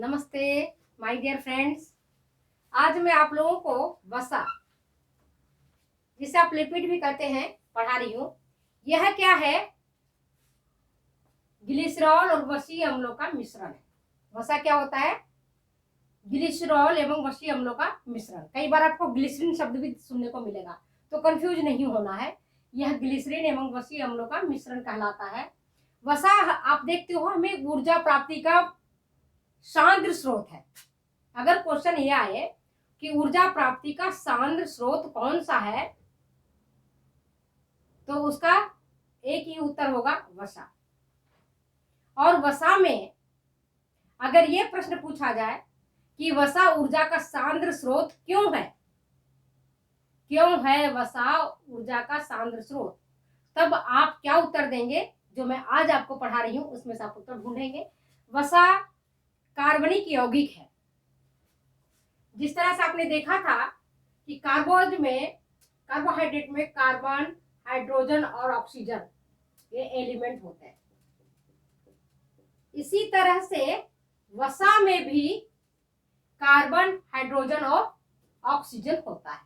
नमस्ते my dear friends. आज मैं आप लोगों को वसा, जिसे आप लिपिड भी कहते हैं, पढ़ा रही हूँ। यह क्या है? ग्लिसरॉल और वसीय अम्लों का मिश्रण है। वसा क्या होता है? ग्लिसरॉल एवं वसीय अम्लों का मिश्रण। कई बार आपको ग्लिसरीन शब्द भी सुनने को मिलेगा, तो कंफ्यूज नहीं होना है। यह ग्लिसरीन एवं वसीय अम्लों का मिश्रण कहलाता है। वसा, आप देखते हो, हमें ऊर्जा प्राप्ति का सांद्र स्रोत है। अगर क्वेश्चन ये आए कि ऊर्जा प्राप्ति का सांद्र स्रोत कौन सा है, तो उसका एक ही उत्तर होगा, वसा। और वसा में अगर ये प्रश्न पूछा जाए कि वसा ऊर्जा का सांद्र स्रोत क्यों है, वसा ऊर्जा का सांद्र स्रोत, तब आप क्या उत्तर देंगे? जो मैं आज आपको पढ़ा रही हूं उसमें से आप उत्तर ढूंढेंगे। वसा कार्बनिक यौगिक है। जिस तरह से आपने देखा था कि कार्बोहाइड्रेट में कार्बन, हाइड्रोजन और ऑक्सीजन, ये एलिमेंट होते हैं। इसी तरह से वसा में भी कार्बन, हाइड्रोजन और ऑक्सीजन होता है।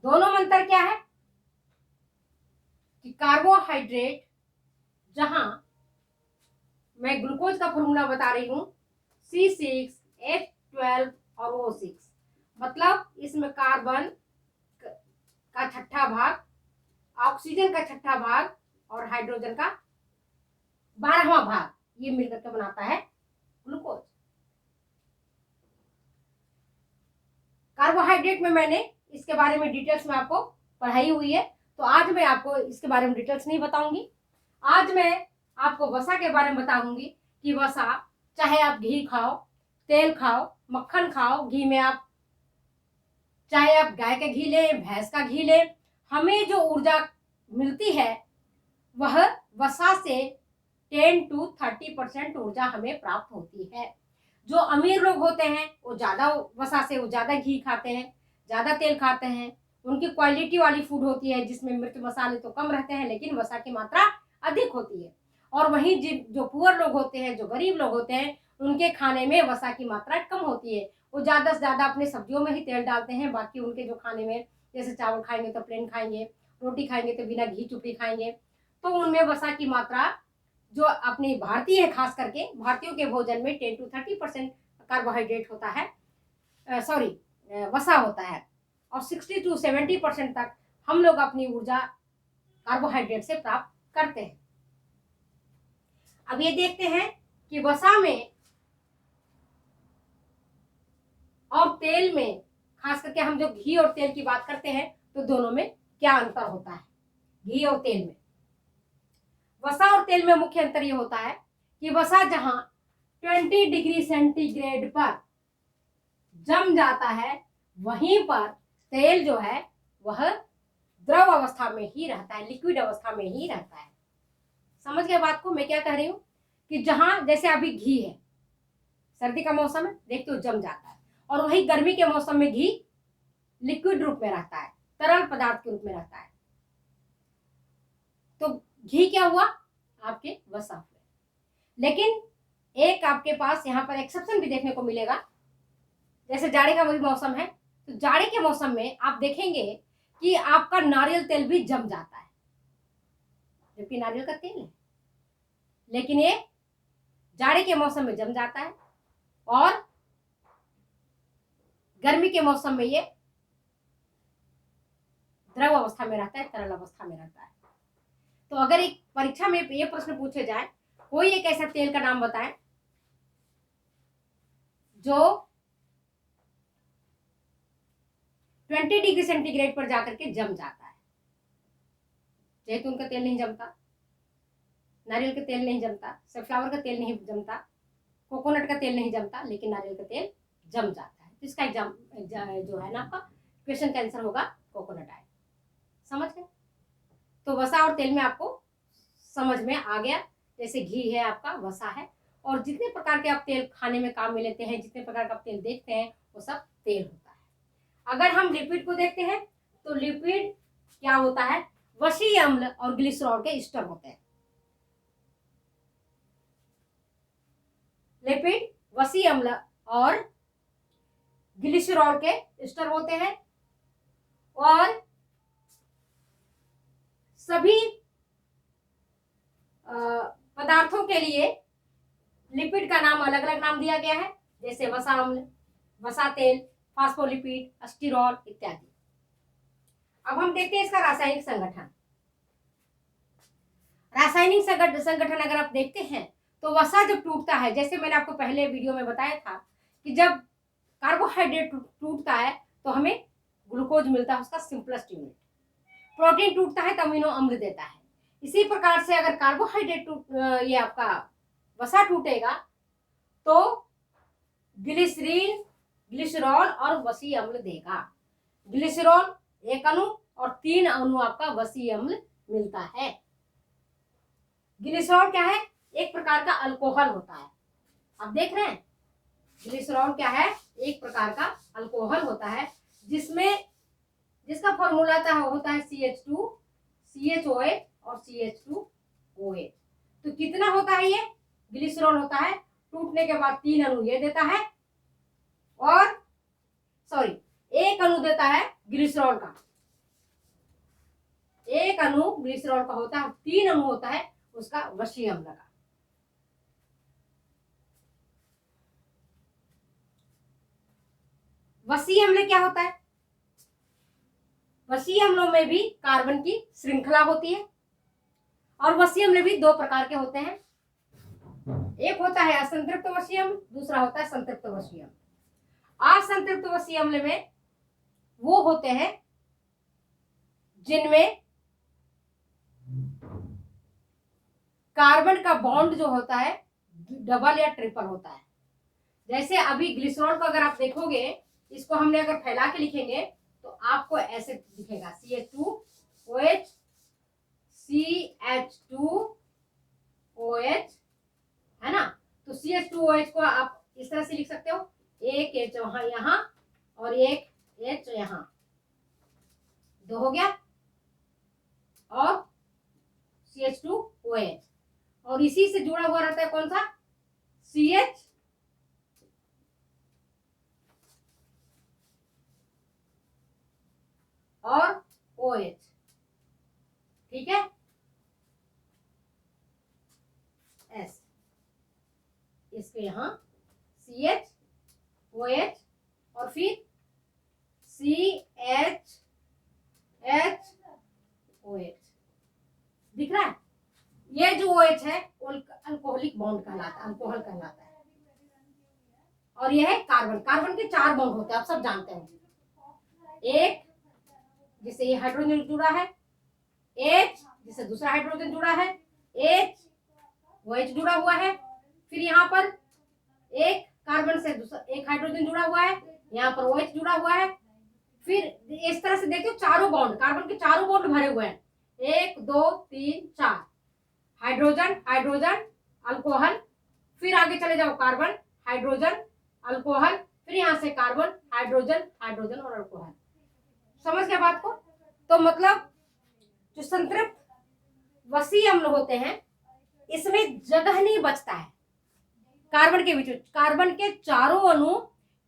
दोनों में अंतर क्या है कि कार्बोहाइड्रेट, जहां मैं ग्लूकोज का फॉर्मूला बता रही हूं, C6H12 और O6, मतलब इसमें कार्बन का छठा भाग, ऑक्सीजन का छठा भाग और हाइड्रोजन का 12वां भाग, ये मिलकर के बनाता है ग्लूकोज। कार्बोहाइड्रेट में मैंने इसके बारे में डिटेल्स में आपको पढ़ाई हुई है, तो आज मैं आपको इसके बारे में डिटेल्स नहीं बताऊंगी। आज मैं आपको वसा के बारे में बताऊंगी कि वसा, चाहे आप घी खाओ, तेल खाओ, मक्खन खाओ, घी में आप चाहे आप गाय का घी लें, भैंस का घी लें, हमें जो ऊर्जा मिलती है वह वसा से 10 to 30% ऊर्जा हमें प्राप्त होती है। जो अमीर लोग होते हैं वो ज्यादा वसा से, वो ज्यादा घी खाते हैं, ज्यादा तेल खाते हैं, उनकी क्वालिटी वाली फूड होती है जिसमें मिर्च मसाले तो कम रहते हैं लेकिन वसा की मात्रा अधिक होती है। और वहीं जो पुअर लोग होते हैं, जो गरीब लोग होते हैं, उनके खाने में वसा की मात्रा कम होती है। वो ज्यादा से ज्यादा अपने सब्जियों में ही तेल डालते हैं, बाकी उनके जो खाने में, जैसे चावल खाएंगे तो प्लेन खाएंगे, रोटी खाएंगे तो बिना घी चुपड़ी खाएंगे, तो उनमें वसा की मात्रा, जो अपनी भारतीय है, खास करके भारतीयों के भोजन में 10 to 30% कार्बोहाइड्रेट होता है, वसा होता है, और 60 to 70% तक हम लोग अपनी ऊर्जा कार्बोहाइड्रेट से प्राप्त करते हैं। अब ये देखते हैं कि वसा में और तेल में, खास करके हम जो घी और तेल की बात करते हैं, तो दोनों में क्या अंतर होता है। घी और तेल में, वसा और तेल में मुख्य अंतर ये होता है कि वसा जहां 20 डिग्री सेंटीग्रेड पर जम जाता है, वहीं पर तेल जो है वह द्रव अवस्था में ही रहता है, लिक्विड अवस्था में ही रहता है। समझ गए बात को मैं क्या कह रही हूं? कि जहां जैसे अभी घी है, सर्दी का मौसम है, देखते हो जम जाता है, और वही गर्मी के मौसम में घी लिक्विड रूप में रहता है, तरल पदार्थ के रूप में रहता है। तो घी क्या हुआ? आपके वसा हुए। लेकिन एक आपके पास यहाँ पर एक्सेप्शन भी देखने को मिलेगा। जैसे जाड़े का वही मौसम है, तो जाड़े के मौसम में आप देखेंगे कि आपका नारियल तेल भी जम जाता है, जबकि नारियल का तेल है, लेकिन ये जाड़े के मौसम में जम जाता है और गर्मी के मौसम में ये द्रव अवस्था में रहता है, तरल अवस्था में रहता है। तो अगर एक परीक्षा में ये प्रश्न पूछे जाए, कोई एक ऐसा तेल का नाम बताएं जो 20 डिग्री सेंटीग्रेड पर जाकर के जम जाता है। जैतून का तेल नहीं जमता, नारियल का तेल नहीं जमता, सनफ्लावर का तेल नहीं जमता, कोकोनट का तेल नहीं जमता, लेकिन नारियल का तेल जम जाता है। तो इसका एग्जाम जो है ना, आपका क्वेश्चन का आंसर होगा कोकोनट ऑयल। समझ गए? तो वसा और तेल में आपको समझ में आ गया। जैसे घी है आपका, वसा है, और जितने प्रकार के आप तेल खाने में काम में लेते हैं, जितने प्रकार का आप तेल देखते हैं, वो सब तेल होता है। अगर हम लिपिड को देखते हैं, तो लिपिड क्या होता है? वसीय अम्ल और ग्लिसरॉल के एस्टर होते हैं। लिपिड वसीय अम्ल और ग्लिसरॉल के एस्टर होते हैं। और सभी पदार्थों के लिए लिपिड का नाम अलग अलग नाम दिया गया है, जैसे वसा अम्ल, वसा तेल, फास्फोलिपिड, स्टीरॉल इत्यादि। अब हम देखते हैं इसका रासायनिक संगठन। रासायनिक संगठन अगर आप देखते हैं तो वसा जब टूटता है, जैसे मैंने आपको पहले वीडियो में बताया था कि जब कार्बोहाइड्रेट टूटता है तो हमें ग्लूकोज मिलता है, उसका सिंपलेस्ट यूनिट। प्रोटीन टूटता है तो अमीनो अम्ल देता है। इसी प्रकार से अगर कार्बोहाइड्रेट ये आपका वसा टूटेगा तो ग्लिसरीन, ग्लिसरॉल और वसीय अम्ल देगा। ग्लिसरॉल एक अणु और 3 अणु आपका वसीय अम्ल मिलता है। ग्लिसरॉल क्या है? एक प्रकार का अल्कोहल होता है। आप देख रहे हैं, ग्लिसरॉल क्या है? एक प्रकार का अल्कोहल होता है, जिसका फॉर्मूला होता है CH2, CHOH और CH2OH। तो कितना होता है ये? ग्लिसरॉल होता है, टूटने के बाद 3 अणु ये देता है, और एक अणु देता है ग्लिसरॉल का, एक अणु ग्लिसरॉल का होता है, 3 अणु होता है उसका वसीय अम्ल का। वसीय अम्ल क्या होता है? वसीय अम्लों में भी कार्बन की श्रृंखला होती है, और वसीय अम्ल भी 2 प्रकार के होते हैं। एक होता है असंतृप्त वसीय अम्ल, दूसरा होता है संतृप्त वसीय अम्ल। असंतृप्त वसीय अम्ल में वो होते हैं जिनमें कार्बन का बॉन्ड जो होता है डबल या ट्रिपल होता है। जैसे अभी ग्लिसरॉल को अगर आप देखोगे, इसको हमने अगर फैला के लिखेंगे तो आपको ऐसे दिखेगा CH2OH, CH2OH, है ना। तो CH2OH को आप इस तरह से लिख सकते हो, एक H यहाँ और एक H यहाँ, 2 हो गया, और CH2OH, और इसी से जुड़ा हुआ रहता है कौन सा? CH और OH, ठीक है, S, इसके यहाँ CHOH और फिर CHOH दिख रहा है। ये जो OH है अल्कोहलिक बॉन्ड कहलाता है, अल्कोहल कहलाता है। और ये है कार्बन। कार्बन के 4 बॉन्ड होते हैं, आप सब जानते हो। एक जिससे ये हाइड्रोजन जुड़ा है, H जिससे दूसरा हाइड्रोजन जुड़ा है, OH जुड़ा हुआ है, फिर यहाँ पर एक कार्बन से दूसरा एक हाइड्रोजन जुड़ा हुआ है, यहाँ पर OH जुड़ा हुआ है। फिर इस तरह से देखते हो चारों बॉन्ड, कार्बन के चारों बॉन्ड भरे हुए हैं, 1 2 3 4, हाइड्रोजन हाइड्रोजन अल्कोहल, फिर आगे चले जाओ कार्बन हाइड्रोजन अल्कोहल, फिर यहाँ से कार्बन हाइड्रोजन हाइड्रोजन और अल्कोहल। समझ गए बात को? तो मतलब जो संतृप्त वसीय अम्ल होते हैं, इसमें जगह नहीं बचता है कार्बन के बीच। कार्बन के चारों अणु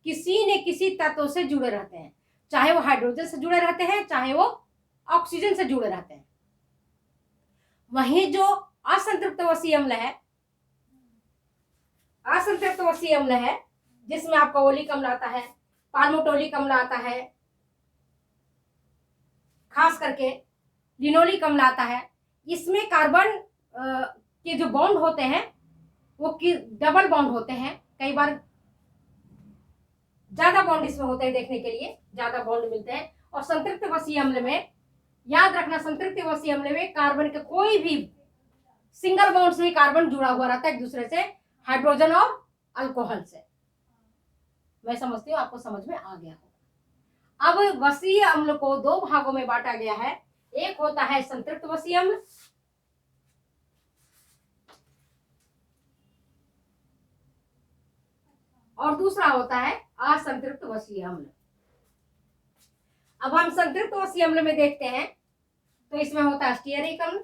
किसी न किसी तत्व से जुड़े रहते हैं, चाहे वो हाइड्रोजन से जुड़े रहते हैं, चाहे वो ऑक्सीजन से जुड़े रहते हैं। वहीं जो असंतृप्त वसीय अम्ल है, असंतृप्त वसीय अम्ल है जिसमें आपका ओलिक अम्ल आता है, पाल्मोटोलिक अम्ल आता है, खास करके लिनोलिक अम्ल आता है। इसमें कार्बन के जो बॉन्ड होते हैं वो डबल बॉन्ड होते हैं, कई बार ज्यादा बॉन्ड इसमें होते हैं, देखने के लिए ज्यादा बॉन्ड मिलते हैं। और संतृप्त वसीय अम्ल में याद रखना, संतृप्त वसीय अम्ल में कार्बन के कोई भी सिंगल बॉन्ड से ही कार्बन जुड़ा हुआ रहता है एक दूसरे से, हाइड्रोजन और अल्कोहल से। मैं समझती हूँ आपको समझ में आ गया होगा। अब वसीय अम्ल को 2 भागों में बांटा गया है। एक होता है संतृप्त वसीय अम्ल, और दूसरा होता है असंतृप्त वसीय अम्ल। अब हम संतृप्त वसीय अम्ल में देखते हैं तो इसमें होता है स्टीयरिक अम्ल,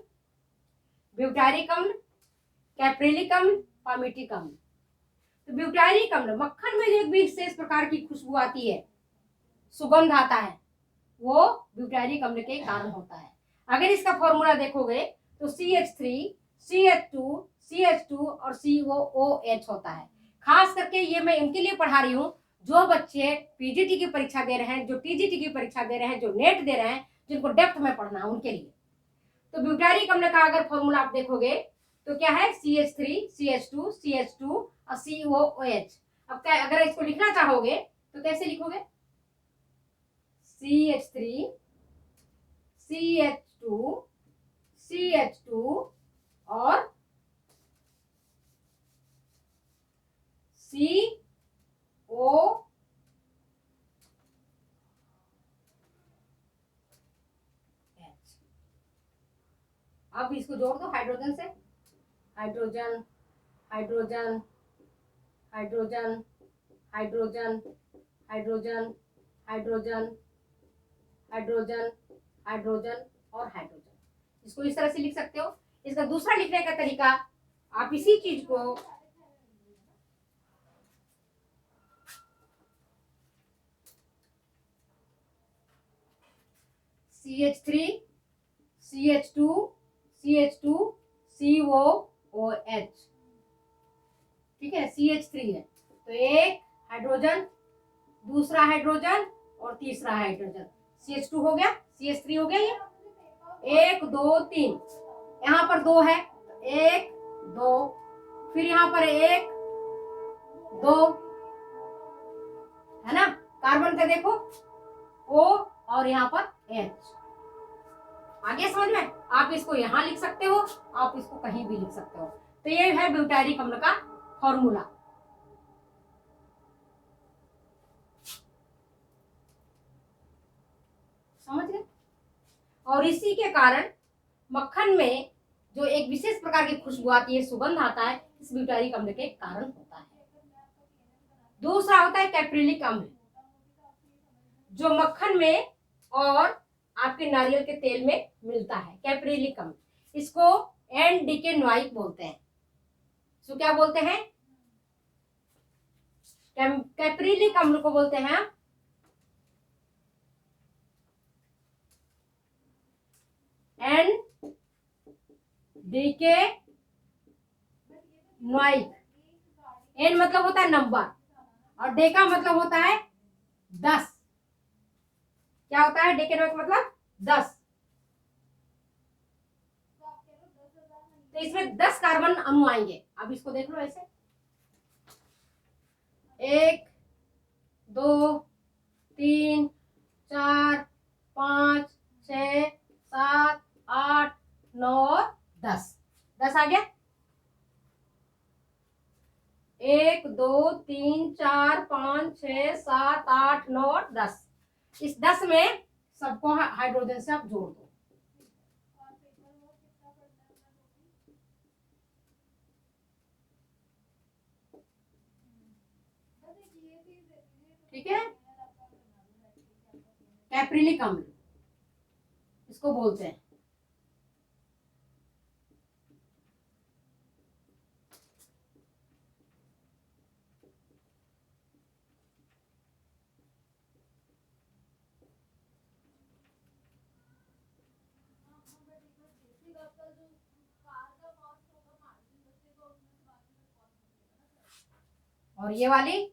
ब्यूटारिक अम्ल, कैप्रिलिक अम्ल, पामिटिक अम्ल। तो ब्यूटायरिक अम्ल, मक्खन में जो एक विशेष प्रकार की खुशबू आती है, सुगंध आता है, वो ब्यूटायरिक अम्ल के कारण होता है। अगर इसका फॉर्मूला देखोगे तो CH3, CH2, CH2 और COOH होता है। खास करके ये मैं इनके लिए पढ़ा रही हूँ जो बच्चे पीजीटी की परीक्षा दे रहे हैं, जो टीजीटी की परीक्षा दे रहे हैं, जो नेट दे रहे हैं, जिनको डेप्थ में पढ़ना है उनके लिए। तो ब्यूटायरिक अम्ल का अगर फॉर्मूला आप देखोगे तो क्या है, CH3, CH2, CH2 और COOH। अब क्या अगर इसको लिखना चाहोगे तो कैसे लिखोगे, CH3, CH2, CH2 और COOH। अब इसको जोड़ दो हाइड्रोजन से, hydrogen, hydrogen, hydrogen, hydrogen, hydrogen, hydrogen, hydrogen, hydrogen और हाइड्रोजन। इसको इस तरह से लिख सकते हो। इसका दूसरा लिखने का तरीका, आप इसी चीज को CH3, CH2, CH2, COOH, ठीक है, CH3 है तो एक हाइड्रोजन, दूसरा हाइड्रोजन और तीसरा हाइड्रोजन, CH2 हो गया, CH3 हो गया, ये 1 2 3, यहाँ पर 2 है, 1 2, फिर यहाँ पर 1 2 है ना, कार्बन का देखो O और यहाँ पर H। आगे समझ में, आप इसको यहाँ लिख सकते हो, आप इसको कहीं भी लिख सकते हो। तो ये है ब्यूटायरिक अम्ल का फॉर्मूला। समझ गए। और इसी के कारण मक्खन में जो एक विशेष प्रकार की खुशबू आती है, सुगंध आता है, इस ब्यूटायरिक अम्ल के कारण होता है। दूसरा होता है कैप्रिलिक अम्ल, जो मक्खन में और आपके नारियल के तेल में मिलता है, कैप्रिलिक अम्ल। इसको एंडिकेनोइक बोलते हैं। इसको क्या बोलते हैं, कैप्रिलिक अम्ल को बोलते हैं एंडिकेनोइक। एन मतलब होता है नंबर और डे का मतलब होता है 10। क्या होता है डेकेनोइक मतलब 10। तो इसमें 10 कार्बन अणु आएंगे। अब इसको देख लो ऐसे, 1 2 3 4 5 6 7 8 9 10, 10 आ गया। 1 2 3 4 5 6 7 8 9 10। इस 10 में सबको हाइड्रोजन से आप जोड़ दो। ठीक है, कैप्रिलिक अम्ल इसको बोलते हैं। और ये वाली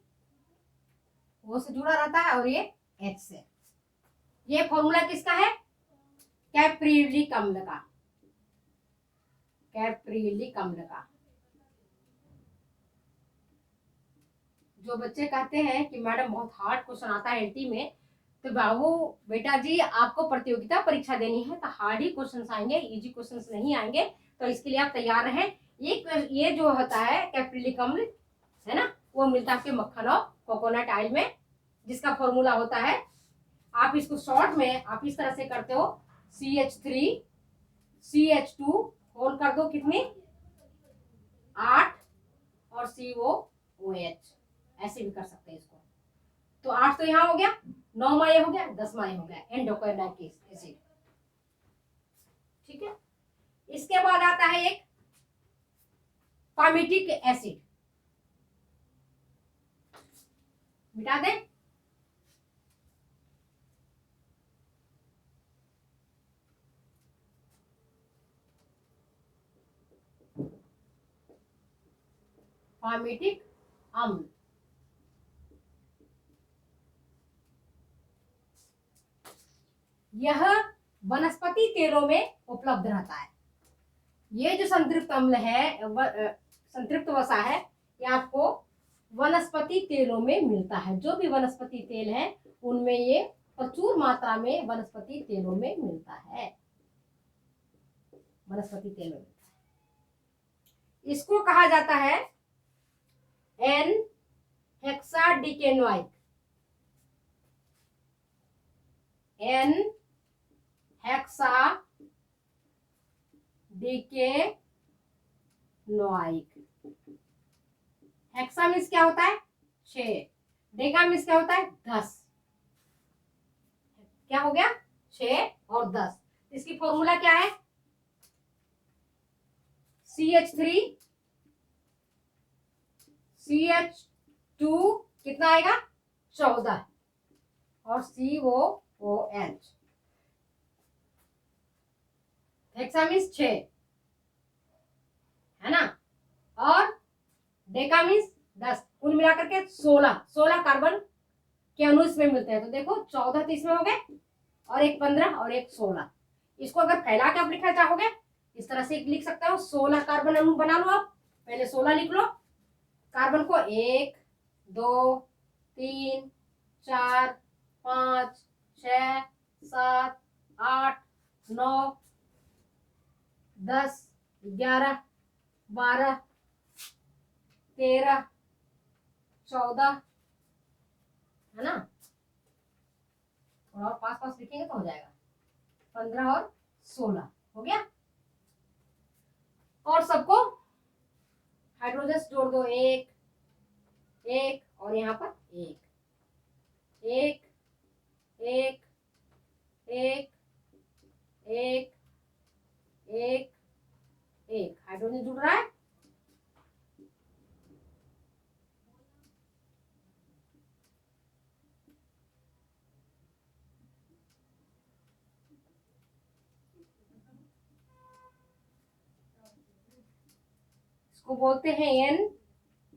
वो से जुड़ा रहता है और ये H से। ये फॉर्मूला किसका है, कैप्रिलिक अम्ल का, कैप्रिलिक अम्ल का। जो बच्चे कहते हैं कि मैडम बहुत हार्ड क्वेश्चन आता है एलटी में, तो बाबू बेटा जी आपको प्रतियोगिता परीक्षा देनी है तो हार्ड ही क्वेश्चंस आएंगे, इजी क्वेश्चंस नहीं आएंगे। तो इसके लिए आप तैयार रहें। ये जो होता है कैप्रिलिक अम्ल है ना, वो मिलता है आपके मक्खन और कोकोनट ऑयल में, जिसका फॉर्मूला होता है, आप इसको शॉर्ट में आप इस तरह से करते हो, CH3 CH2 होल कर दो कितनी 8 और COOH, ऐसे भी कर सकते हैं इसको। तो 8 तो यहाँ हो गया, 9 माये हो गया, 10 माये हो गया, एंडोकेनाइक एसिड। ठीक है, इसके बाद आता है एक पामिटिक एसिड। मिटा दें। पामीटिक अम्ल, यह वनस्पति तेलों में उपलब्ध रहता है। ये जो संतृप्त अम्ल है, संतृप्त वसा है, ये आपको वनस्पति तेलों में मिलता है। जो भी वनस्पति तेल है उनमें ये प्रचुर मात्रा में वनस्पति तेलों में मिलता है, वनस्पति तेलों में। इसको कहा जाता है एन हेक्साडिकेनोइक, एन हेक्साडिकेनोइक। हेक्सा मीन्स क्या होता है 6, डेका मीन्स क्या होता है 10। क्या हो गया 6 और 10। इसकी फॉर्मूला क्या है CH3 CH2 कितना आएगा 14 और COOH। हेक्सा मीन्स 6 है ना, और डेका मीन्स 10, कुल मिलाकर के 16 कार्बन के अणु इसमें मिलते हैं। तो देखो 14 तो इसमें हो गए और एक 15 और एक 16। इसको अगर फैला के आप लिखना चाहोगे इस तरह से लिख सकते हो। 16 कार्बन अणु बना लो आप, पहले 16 लिख लो। कार्बन को 1 2 3 4 5 6 7 8 9 10 11 12 13 14 है ना, और पास पास लिखेंगे तो हो जाएगा 15 और 16 हो गया। और सबको हाइड्रोजन जोड़ दो, 1 1 और यहाँ पर 1 1 1 1 1 1 1, हाइड्रोजन जुड़ रहा है। इसको बोलते हैं एन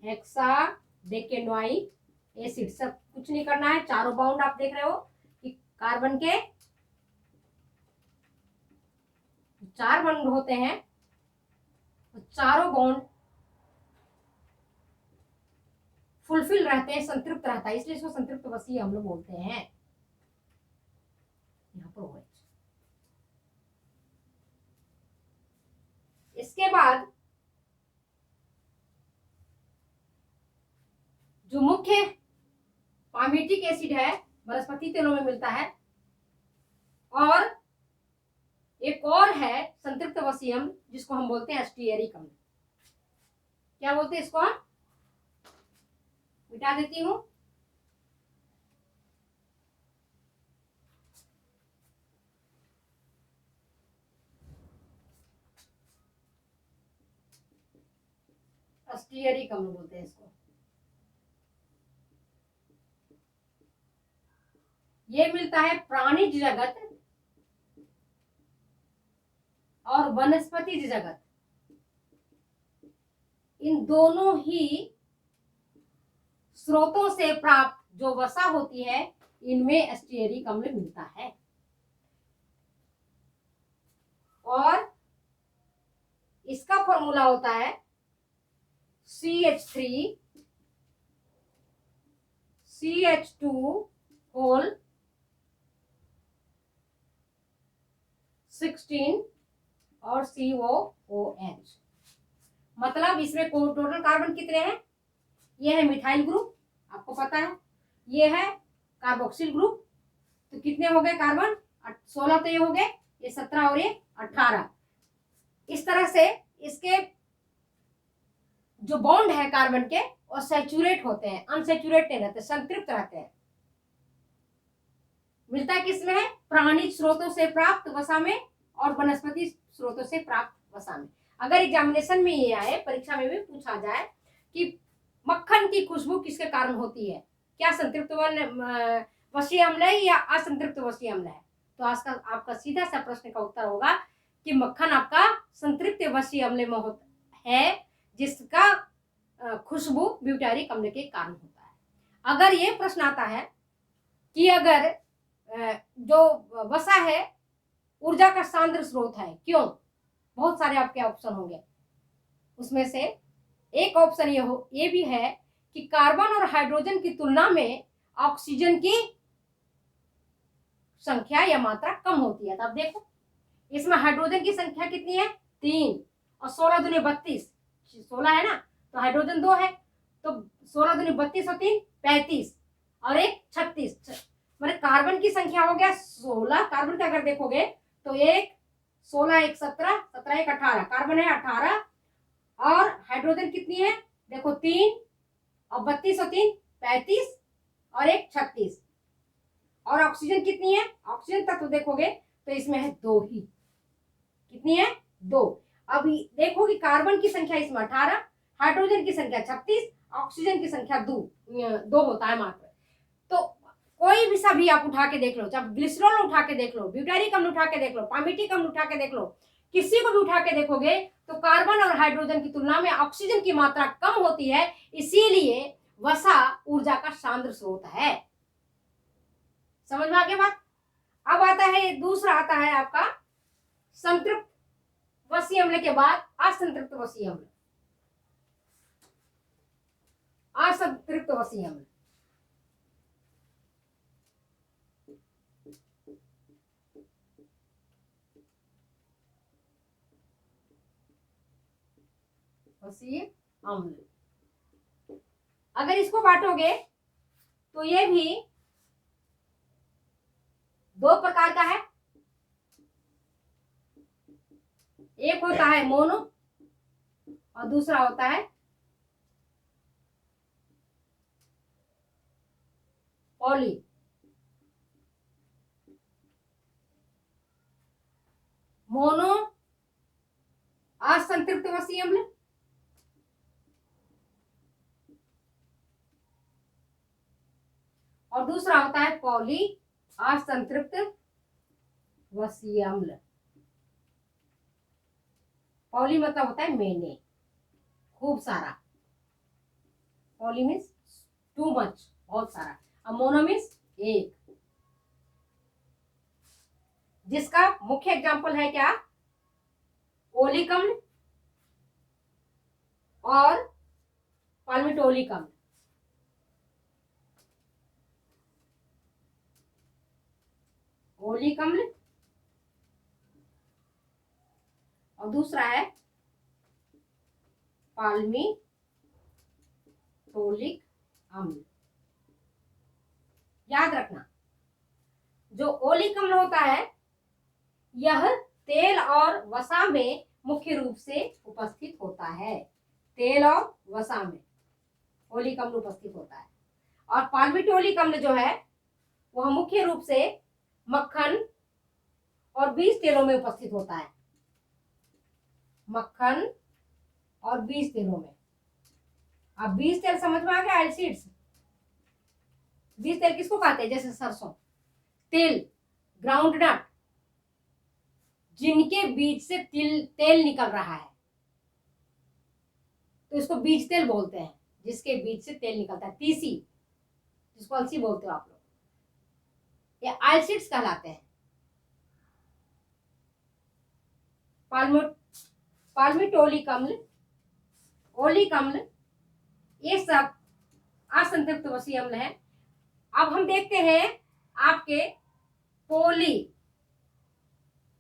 हेक्साडेकेनोइक एसिड। सब कुछ नहीं करना है, चारों बाउंड आप देख रहे हो कि कार्बन के 4 बॉन्ड होते हैं, तो चारों बॉन्ड फुलफिल रहते हैं, संतृप्त रहता है, इसलिए इसको संतृप्त वसीय हम लोग बोलते हैं। यहाँ पर OH। इसके बाद जो मुख्य पामीटिक एसिड है वनस्पति तेलों में मिलता है, और एक और है संतृप्त वसीयम जिसको हम बोलते हैं स्टीयरिक अम्ल। क्या बोलते हैं इसको, हम मिटा देती हूं। स्टीयरिक अम्ल बोलते हैं इसको। ये मिलता है प्राणिज जगत और वनस्पति जगत, इन दोनों ही स्रोतों से प्राप्त जो वसा होती है इनमें स्टीयरिक अम्ल मिलता है। और इसका फॉर्मूला होता है CH3 CH2 होल 16 और COOH। मतलब इसमें टोटल कार्बन कितने हैं, ये है मिथाइल ग्रुप आपको पता है, ये है कार्बोक्सिल ग्रुप, तो कितने हो गए कार्बन 16, तो ये हो गए, ये 17 और ये 18। इस तरह से इसके जो बॉन्ड है कार्बन के और सैचुरेट होते हैं, अनसैचुरेट नहीं रहते, संतृप्त रहते हैं। मिलता है किसमें है, प्राणिज स्रोतों से प्राप्त वसा में और वनस्पति स्रोतों से प्राप्त वसा में। अगर एग्जामिनेशन में ये आए, परीक्षा में भी पूछा जाए कि मक्खन की खुशबू किसके कारण होती है, क्या संतृप्त वसीय अम्ल है या असंतृप्त वसीय अम्ल है? तो आज का आपका सीधा सा प्रश्न का उत्तर होगा कि मक्खन आपका संतृप्त वसीय अम्ल में होता है, जिसका खुशबू ब्यूटारिक अम्ल के कारण होता है। अगर ये प्रश्न आता है कि अगर जो वसा है ऊर्जा का सांद्र स्रोत है, क्यों? बहुत सारे आपके ऑप्शन होंगे, उसमें से एक ऑप्शन ये भी है कि कार्बन और हाइड्रोजन की तुलना में ऑक्सीजन की संख्या या मात्रा कम होती है। तब देखो इसमें हाइड्रोजन की संख्या कितनी है? 3 और 16 दूनी 32, 16 है ना, तो हाइड्रोजन 2 है, तो 16 दूनी 32 और 3 35 और एक 36, मतलब कार्बन की संख्या हो गया 16। कार्बन का अगर देखोगे तो एक 16 एक 17, 17 एक 18, कार्बन है 18 और हाइड्रोजन कितनी है? देखो 3 और 32 और 3 35 और एक 36, और ऑक्सीजन कितनी है? ऑक्सीजन तत्व देखोगे तो इसमें है 2 ही। कितनी है? 2। अब देखो कि कार्बन की संख्या इसमें 18, हाइड्रोजन की संख्या 36, ऑक्सीजन की संख्या 2 होता है मात्र। तो कोई भी सा भी आप उठा के देख लो, चाहे ग्लिसरॉल उठा के देख लो, ब्यूटारिक अम्ल उठा के देख लो, पामिटिक अम्ल उठा के देख लो, किसी को भी उठा के देखोगे तो कार्बन और हाइड्रोजन की तुलना में ऑक्सीजन की मात्रा कम होती है, इसीलिए वसा ऊर्जा का सांद्र स्रोत है। समझ में आ गया बात? अब आता है दूसरा, आता है आपका संतृप्त वसीय अम्ल के बाद असंतृप्त वसीय अम्ल। असंतृप्त वसीय अम्ल वसीय अम्ल, अगर इसको बांटोगे तो ये भी 2 प्रकार का है। एक होता है मोनो और दूसरा होता है पॉली। मोनो असंतृप्त वसीय अम्ल और दूसरा होता है पॉली असंतृप्त वसीय अम्ल। पॉली मतलब होता है मेने, खूब सारा। पॉली मीन्स टू मच, बहुत सारा। और मोनो मीन्स एक, जिसका मुख्य एग्जांपल है क्या? ओलिक अम्ल और पाल्मिटोलिक अम्ल। ओलिक अम्ल और दूसरा है पाल्मिटोलिक अम्ल। याद रखना, जो ओलिक अम्ल होता है यह तेल और वसा में मुख्य रूप से उपस्थित होता है। तेल और वसा में ओलिक अम्ल उपस्थित होता है। और पाल्मिटोलिक अम्ल जो है वह मुख्य रूप से मक्खन और बीज तेलों में उपस्थित होता है। मक्खन और बीज तेलों में। अब बीज तेल समझ में आ गया? Oil seeds. बीज तेल किसको कहते हैं? जैसे सरसों, तिल, ग्राउंडनट, जिनके बीज से तेल निकल रहा है तो इसको बीज तेल बोलते हैं। जिसके बीज से तेल निकलता है, तीसी जिसको अलसी बोलते हो आप लोग, ये ऑयल सीड्स कहलाते हैं। पाल्मिटोलिक अम्ल, ओलिक अम्ल, ये सब असंतृप्त वसीय अम्ल है। अब हम देखते हैं आपके पोली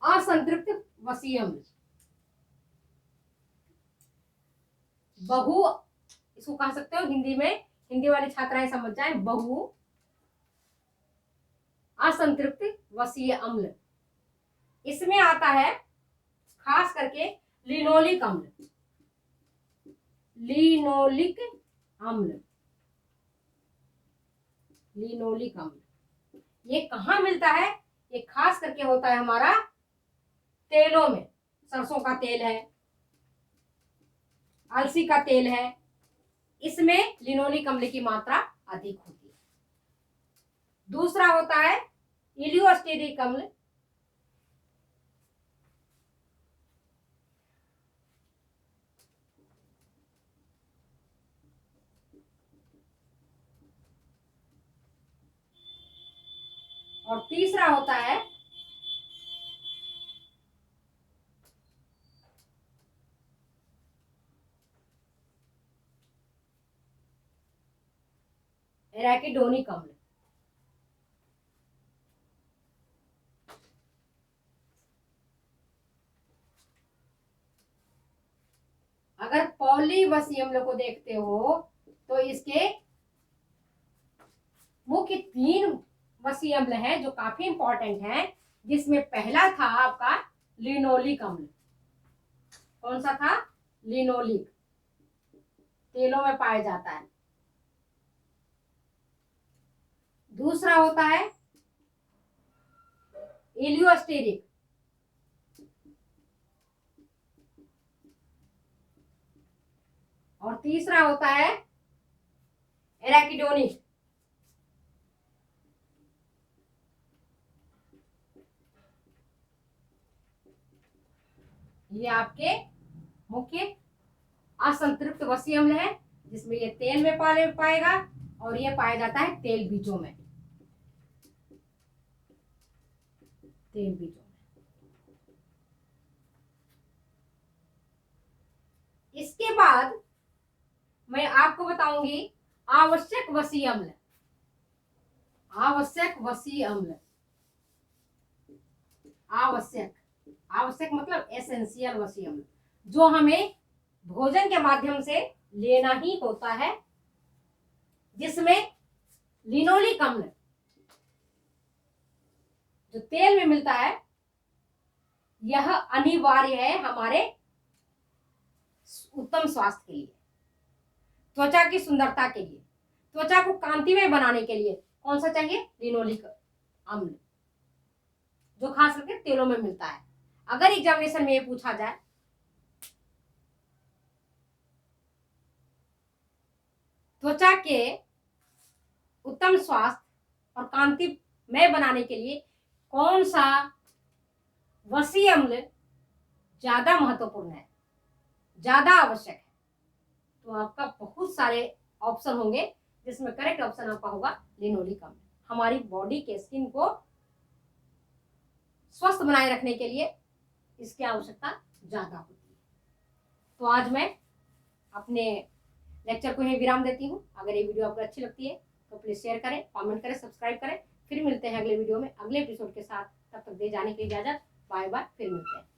असंतृप्त वसीय अम्ल। बहु, इसको कह सकते हो हिंदी में, हिंदी वाली छात्राएं समझ जाए, बहु असंतृप्त वसीय अम्ल। इसमें आता है खास करके लिनोलिक अम्ल। लिनोलिक अम्ल, लिनोलिक अम्ल ये कहाँ मिलता है? ये खास करके होता है हमारा तेलों में। सरसों का तेल है, अलसी का तेल है, इसमें लिनोलिक अम्ल की मात्रा अधिक होती है। दूसरा होता है इलियोस्टेरिक अम्ल, और तीसरा होता है एराकिडोनिक अम्ल। अगर पॉलीवसी अम्ल को देखते हो तो इसके मुख्य 3 वसी अम्ल हैं जो काफी इंपॉर्टेंट हैं, जिसमें पहला था आपका लिनोलिक अम्ल। कौन सा था? लिनोलिक, तेलों में पाया जाता है। दूसरा होता है इलियोस्टेरिक, और तीसरा होता है एराकिडोनिक। ये आपके मुख्य असंतृप्त वसी अम्ल है, जिसमें ये तेल में पाएगा और ये पाया जाता है तेल बीजों में। तेल बीजों में। इसके बाद मैं आपको बताऊंगी आवश्यक वसी अम्ल। आवश्यक वसी अम्ल, आवश्यक, आवश्यक मतलब एसेंशियल वसी अम्ल, जो हमें भोजन के माध्यम से लेना ही होता है, जिसमें लिनोलिक अम्ल जो तेल में मिलता है, यह अनिवार्य है हमारे उत्तम स्वास्थ्य के लिए, त्वचा की सुंदरता के लिए, त्वचा को कांतिमय बनाने के लिए। कौन सा चाहिए? लिनोलिक अम्ल, जो खास करके तेलों में मिलता है। अगर एग्जामिनेशन में ये पूछा जाए त्वचा के उत्तम स्वास्थ्य और कांतिमय बनाने के लिए कौन सा वसी अम्ल ज्यादा महत्वपूर्ण है, ज्यादा आवश्यक है, तो आपका बहुत सारे ऑप्शन होंगे, जिसमें करेक्ट ऑप्शन आपका होगा लिनोलिक अम्ल। हमारी बॉडी के स्किन को स्वस्थ बनाए रखने के लिए इसकी आवश्यकता ज्यादा होती है। तो आज मैं अपने लेक्चर को यहीं विराम देती हूँ। अगर ये वीडियो आपको अच्छी लगती है तो प्लीज शेयर करें, कमेंट करें, सब्सक्राइब करें। फिर मिलते हैं अगले वीडियो में अगले एपिसोड के साथ। तब तक दे जाने की इजाजत। बाय बाय, फिर मिलते हैं।